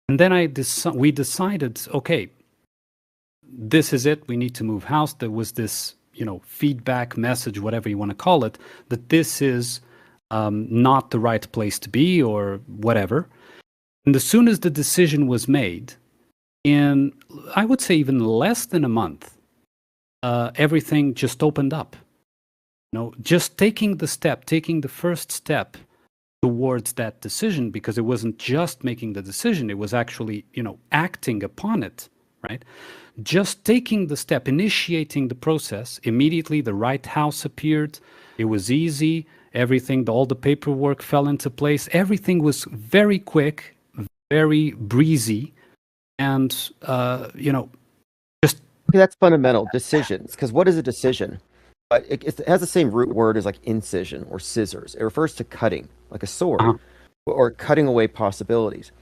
And then we decided, okay, this is it. We need to move house. There was this, feedback message, whatever you want to call it, that this is not the right place to be or whatever. And as soon as the decision was made, in, I would say, even less than a month, everything just opened up. Just taking the first step towards that decision, because it wasn't just making the decision, it was actually, acting upon it, right? Just taking the step, initiating the process, immediately the right house appeared. It was easy. Everything, all the paperwork fell into place. Everything was very quick, very breezy. And, just... Okay, that's fundamental, decisions. Because what is a decision? But it has the same root word as like incision or scissors. It refers to cutting, like a sword, or cutting away possibilities.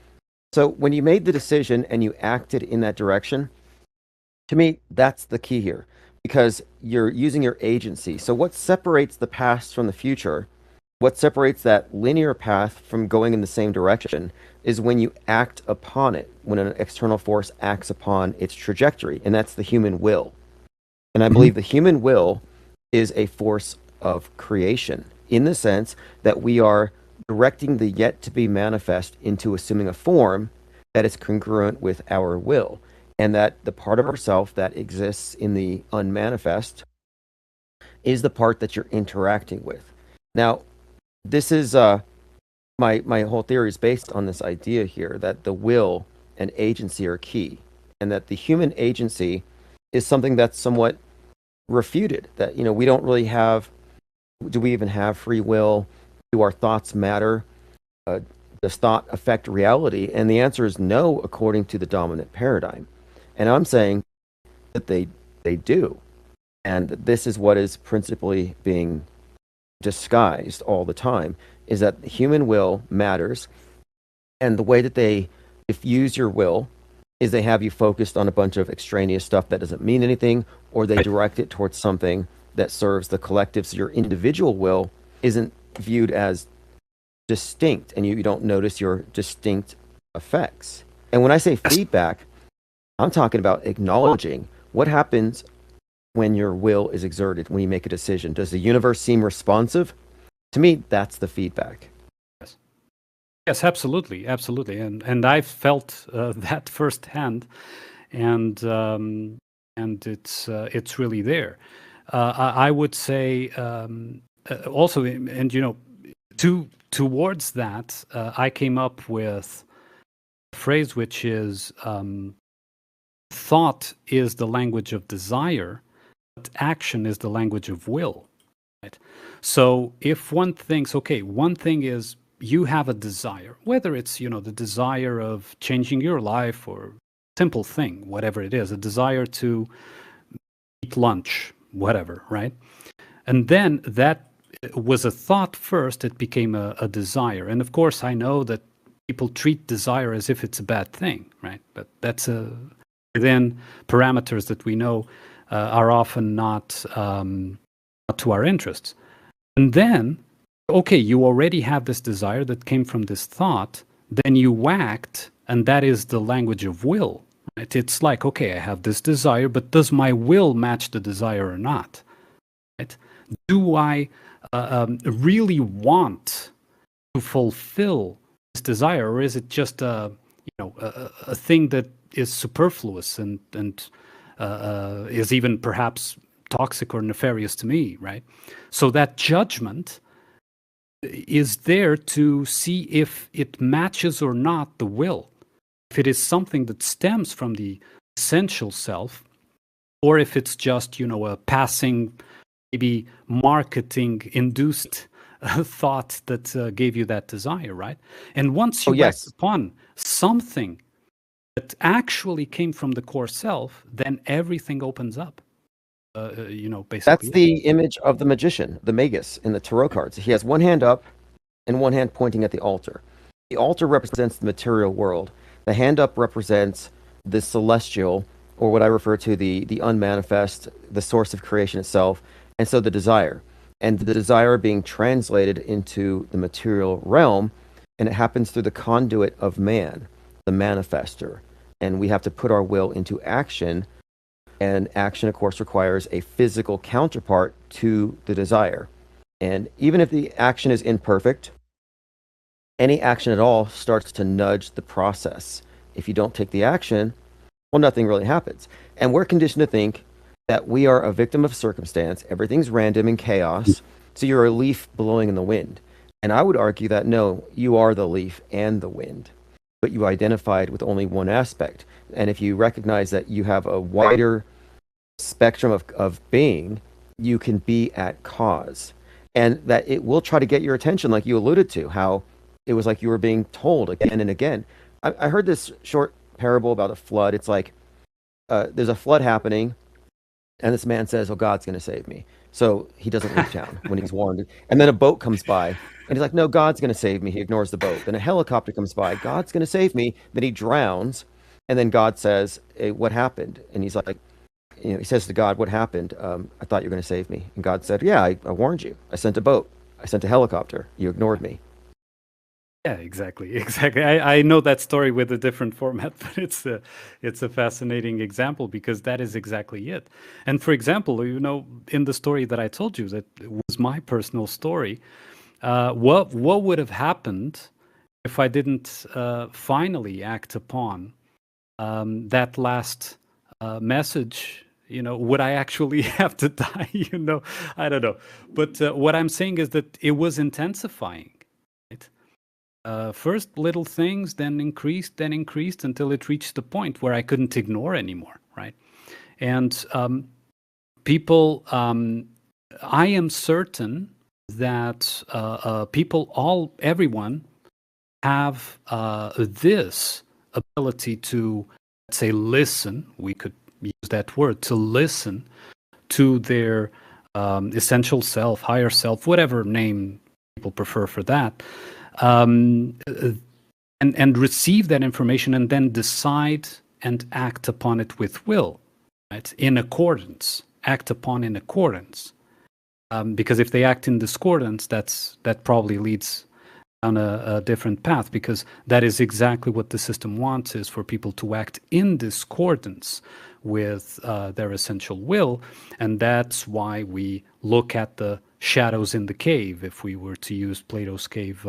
So when you made the decision and you acted in that direction, to me, that's the key here, because you're using your agency. So what separates the past from the future, what separates that linear path from going in the same direction, is when you act upon it, when an external force acts upon its trajectory, and that's the human will. And I believe the human will is a force of creation, in the sense that we are directing the yet to be manifest into assuming a form that is congruent with our will, and that the part of ourself that exists in the unmanifest is the part that you're interacting with. Now, this is my whole theory is based on this idea here that the will and agency are key, and that the human agency is something that's somewhat refuted, that we don't really have. Do we even have free will? Do our thoughts matter? Does thought affect reality? And the answer is no, according to the dominant paradigm. And I'm saying that they do, and this is what is principally being disguised all the time, is that the human will matters, and the way that they diffuse your will is they have you focused on a bunch of extraneous stuff that doesn't mean anything, or they direct it towards something that serves the collective, so your individual will isn't viewed as distinct, and you don't notice your distinct effects. And when I say feedback, I'm talking about acknowledging what happens when your will is exerted, when you make a decision. Does the universe seem responsive? To me, that's the feedback. Yes, absolutely, and I've felt that firsthand, and it's really there. I would say also, and towards that, I came up with a phrase which is thought is the language of desire, but action is the language of will. Right? So if one thinks, okay, one thing is you have a desire, whether it's, the desire of changing your life or simple thing, whatever it is, a desire to eat lunch, whatever, right? And then that was a thought first, it became a desire. And of course, I know that people treat desire as if it's a bad thing, right? But that's within parameters that we know are often not to our interests. And then, okay, you already have this desire that came from this thought, then you act, and that is the language of will. Right? It's like, okay, I have this desire, but does my will match the desire or not? Right? Do I really want to fulfill this desire, or is it just a thing that is superfluous and is even perhaps toxic or nefarious to me, right? So that judgment is there to see if it matches or not the will. If it is something that stems from the essential self, or if it's just, a passing, maybe marketing-induced thought that gave you that desire, right? And once you act upon something that actually came from the core self, then everything opens up. Basically. That's the image of the magician, the magus, in the tarot cards. He has one hand up and one hand pointing at the altar. The altar represents the material world. The hand up represents the celestial, or what I refer to the unmanifest, the source of creation itself, and so the desire. And the desire being translated into the material realm, and it happens through the conduit of man. the manifester, and we have to put our will into action. And action, of course, requires a physical counterpart to the desire. And even if the action is imperfect, any action at all starts to nudge the process. If you don't take the action, well, nothing really happens. And we're conditioned to think that we are a victim of circumstance. Everything's random and chaos. So you're a leaf blowing in the wind. And I would argue that no, you are the leaf and the wind, but you identified with only one aspect. And if you recognize that you have a wider spectrum of being, you can be at cause. And that it will try to get your attention, like you alluded to, how it was like you were being told again and again. I heard this short parable about a flood. It's like there's a flood happening, and this man says, "Oh, God's going to save me." So he doesn't leave town when he's warned. And then a boat comes by, and he's like, "No, God's going to save me." He ignores the boat. Then a helicopter comes by. "God's going to save me." Then he drowns, and then God says, "Hey, what happened?" And he's like, he says to God, "What happened? I thought you were going to save me." And God said, "Yeah, I warned you. I sent a boat. I sent a helicopter. You ignored me." Yeah, exactly. I know that story with a different format, but it's a fascinating example because that is exactly it. And for example, in the story that I told you, that was my personal story. What would have happened if I didn't finally act upon that last message? Would I actually have to die? I don't know. But what I'm saying is that it was intensifying. Right? First little things, then increased until it reached the point where I couldn't ignore anymore, right? And people, I am certain that everyone have this ability to, let's say, listen. We could use that word, to listen to their essential self, higher self, whatever name people prefer for that. And receive that information and then decide and act upon it with will, right? In accordance, act upon in accordance. Because if they act in discordance, that probably leads down a different path, because that is exactly what the system wants, is for people to act in discordance with their essential will. And that's why we look at the shadows in the cave, if we were to use Plato's cave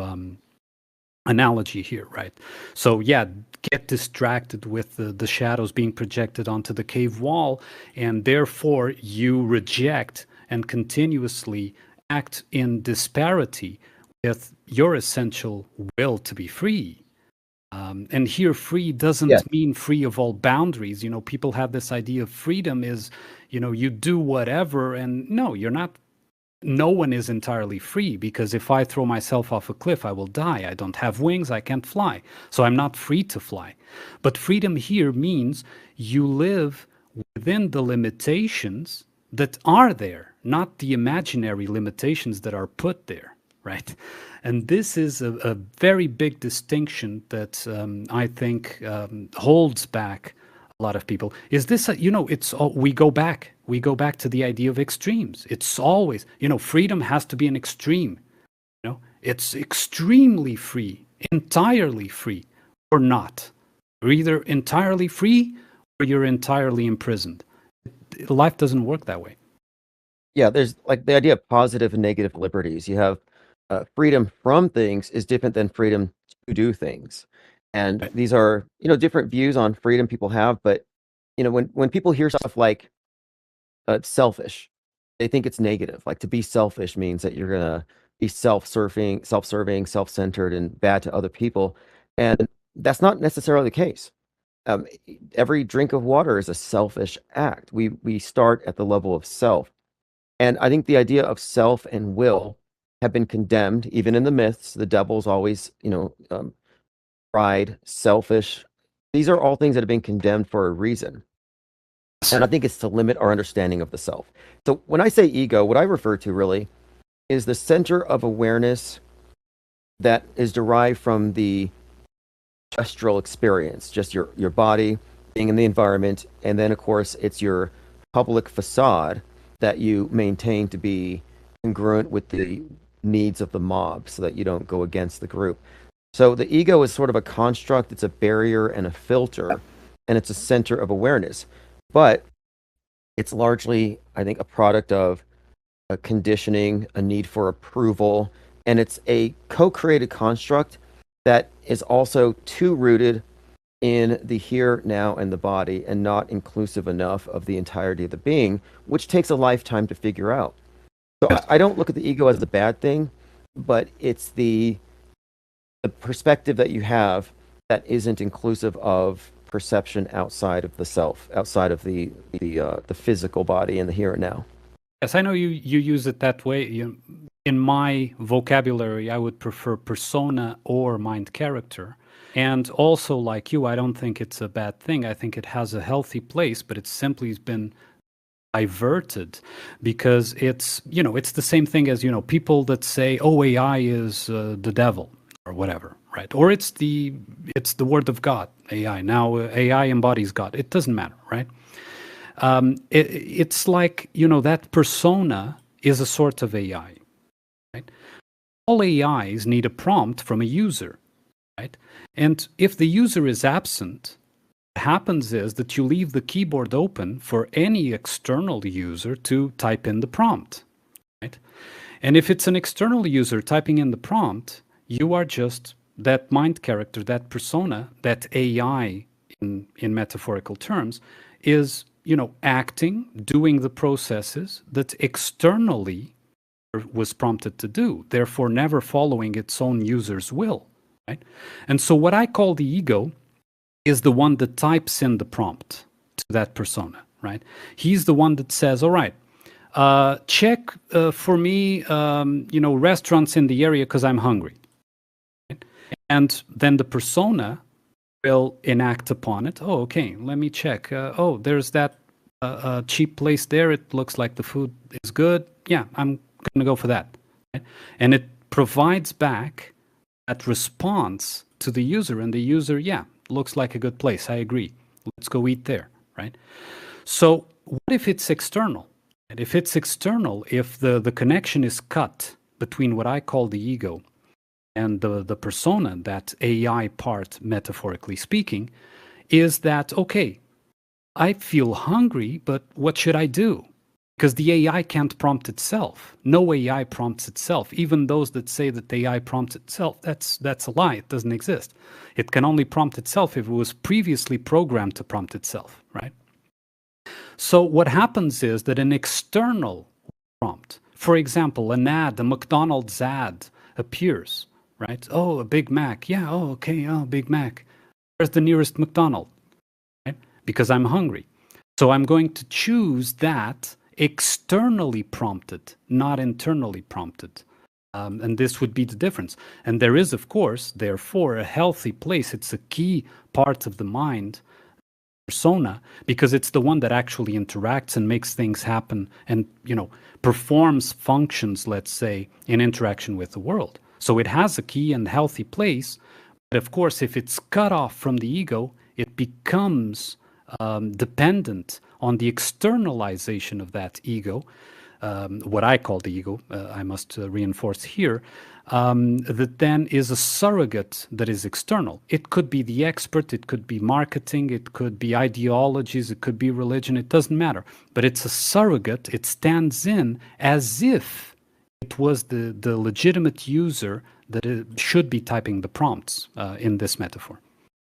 analogy here, right? So yeah, get distracted with the shadows being projected onto the cave wall, and therefore you reject and continuously act in disparity with your essential will to be free. And here, free doesn't mean free of all boundaries. People have this idea of freedom is, you do whatever, and no, you're not. No one is entirely free, because if I throw myself off a cliff, I will die. I don't have wings, I can't fly. So I'm not free to fly. But freedom here means you live within the limitations that are there, not the imaginary limitations that are put there, right? And this is a very big distinction that I think holds back a lot of people. Is this we go back to the idea of extremes. It's always, freedom has to be an extreme. It's extremely free, entirely free, or not. You're either entirely free or you're entirely imprisoned. Life doesn't work that way. Yeah, there's like the idea of positive and negative liberties. You have freedom from things is different than freedom to do things. And Right. these are, different views on freedom people have. But, when people hear stuff like selfish, they think it's negative. Like, to be selfish means that you're going to be self-serving, self-centered, and bad to other people. And that's not necessarily the case. Every drink of water is a selfish act. We start at the level of self. And I think the idea of self and will have been condemned, even in the myths. The devil's always, pride, selfish. These are all things that have been condemned for a reason. And I think it's to limit our understanding of the self. So when I say ego, what I refer to really is the center of awareness that is derived from the terrestrial experience, just your body, being in the environment, and then, of course, it's your public facade that you maintain to be congruent with the needs of the mob so that you don't go against the group. So the ego is sort of a construct, it's a barrier and a filter, and it's a center of awareness. But it's largely, I think, a product of a conditioning, a need for approval, and it's a co-created construct that is also too rooted in the here, now, and the body, and not inclusive enough of the entirety of the being, which takes a lifetime to figure out. So I don't look at the ego as a bad thing, but it's the perspective that you have that isn't inclusive of perception outside of the self, outside of the physical body and the here and now. Yes, I know you use it that way. In my vocabulary, I would prefer persona or mind character. And also, like you, I don't think it's a bad thing. I think it has a healthy place, but it's simply been diverted because it's the same thing as, people that say, oh, AI is the devil or whatever, right? Or it's the word of God, AI. Now AI embodies God. It doesn't matter, right? It's like, that persona is a sort of AI, right? All AIs need a prompt from a user, right? And if the user is absent, what happens is that you leave the keyboard open for any external user to type in the prompt, right? And if it's an external user typing in the prompt, you are just that mind character, that persona, that AI in metaphorical terms is, acting, doing the processes that externally was prompted to do, therefore never following its own user's will, right? And so what I call the ego is the one that types in the prompt to that persona, right? He's the one that says, all right, check for me, restaurants in the area because I'm hungry. Right? And then the persona will enact upon it. Oh, okay, let me check. Oh, there's that cheap place there. It looks like the food is good. Yeah, I'm going to go for that. Right? And it provides back that response to the user, and the user, yeah, looks like a good place. I agree. Let's go eat there, right? So what if it's external? And if it's external, if the connection is cut between what I call the ego and the persona, that AI part, metaphorically speaking, is that, okay, I feel hungry, but what should I do? Because the AI can't prompt itself. No AI prompts itself. Even those that say that the AI prompts itself, that's a lie. It doesn't exist. It can only prompt itself if it was previously programmed to prompt itself, right? So what happens is that an external prompt, for example, an ad, a McDonald's ad appears, right? Oh, a Big Mac. Yeah, oh, okay, oh, Big Mac. Where's the nearest McDonald's? Right? Because I'm hungry. So I'm going to choose that externally prompted, not internally prompted. And this would be the difference. And there is, of course, therefore, a healthy place. It's a key part of the mind, persona, because it's the one that actually interacts and makes things happen and, performs functions, let's say, in interaction with the world. So it has a key and healthy place. But of course, if it's cut off from the ego, it becomes dependent on the externalization of that ego, what I call the ego, I must reinforce here, that then is a surrogate that is external. It could be the expert, it could be marketing, it could be ideologies, it could be religion, it doesn't matter. But it's a surrogate, it stands in as if it was the legitimate user that should be typing the prompts in this metaphor.